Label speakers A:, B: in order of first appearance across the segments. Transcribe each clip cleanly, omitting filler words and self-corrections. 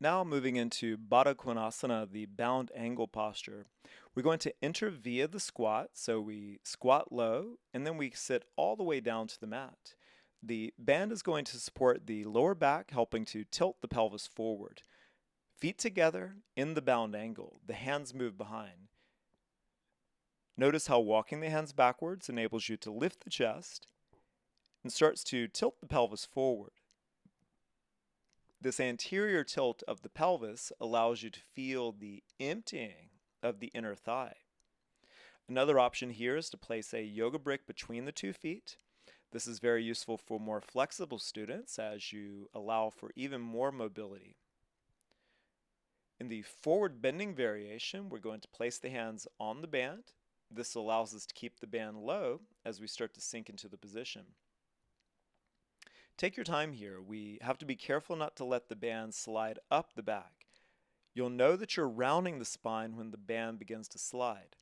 A: Now moving into Baddha Konasana, the bound angle posture, we're going to enter via the squat. So we squat low and then we sit all the way down to the mat. The band is going to support the lower back, helping to tilt the pelvis forward. Feet together in the bound angle. The hands move behind. Notice how walking the hands backwards enables you to lift the chest and starts to tilt the pelvis forward. This anterior tilt of the pelvis allows you to feel the emptying of the inner thigh. Another option here is to place a yoga brick between the 2 feet. This is very useful for more flexible students as you allow for even more mobility. In the forward bending variation, we're going to place the hands on the band. This allows us to keep the band low as we start to sink into the position. Take your time here. We have to be careful not to let the band slide up the back. You'll know that you're rounding the spine when the band begins to slide.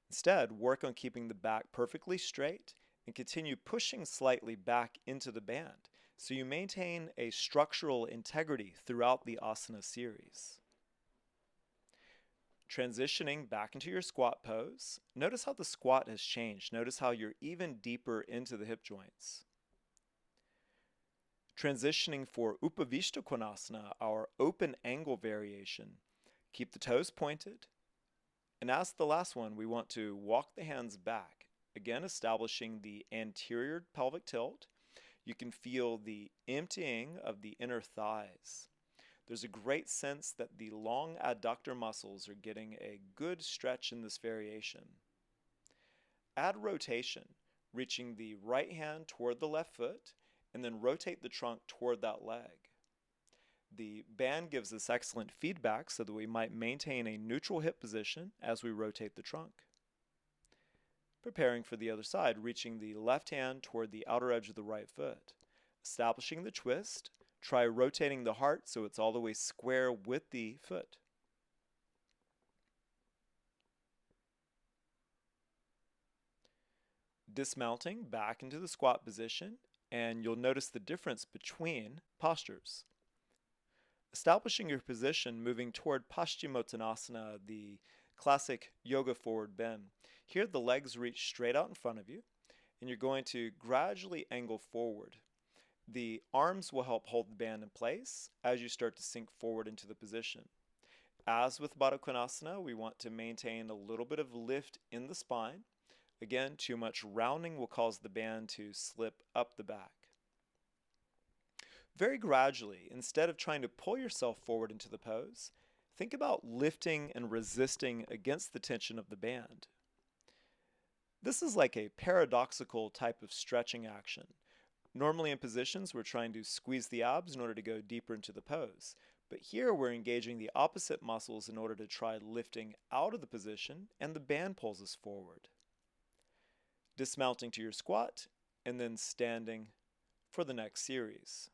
A: Instead, work on keeping the back perfectly straight and continue pushing slightly back into the band so you maintain a structural integrity throughout the asana series. Transitioning back into your squat pose, notice how the squat has changed. Notice how you're even deeper into the hip joints. Transitioning for Upavishta Konasana, our open angle variation. Keep the toes pointed. And as the last one, we want to walk the hands back, again establishing the anterior pelvic tilt. You can feel the emptying of the inner thighs. There's a great sense that the long adductor muscles are getting a good stretch in this variation. Add rotation, reaching the right hand toward the left foot, and then rotate the trunk toward that leg. The band gives us excellent feedback so that we might maintain a neutral hip position as we rotate the trunk. Preparing for the other side, reaching the left hand toward the outer edge of the right foot. Establishing the twist, try rotating the heart so it's all the way square with the foot. Dismounting back into the squat position, and you'll notice the difference between postures. Establishing your position, moving toward Paschimottanasana, the classic yoga forward bend. Here the legs reach straight out in front of you, and you're going to gradually angle forward. The arms will help hold the band in place as you start to sink forward into the position. As with Baddha Konasana, we want to maintain a little bit of lift in the spine. Again, too much rounding will cause the band to slip up the back. Very gradually, instead of trying to pull yourself forward into the pose, think about lifting and resisting against the tension of the band. This is like a paradoxical type of stretching action. Normally in positions, we're trying to squeeze the abs in order to go deeper into the pose. But here we're engaging the opposite muscles in order to try lifting out of the position, and the band pulls us forward. Dismounting to your squat, and then standing for the next series.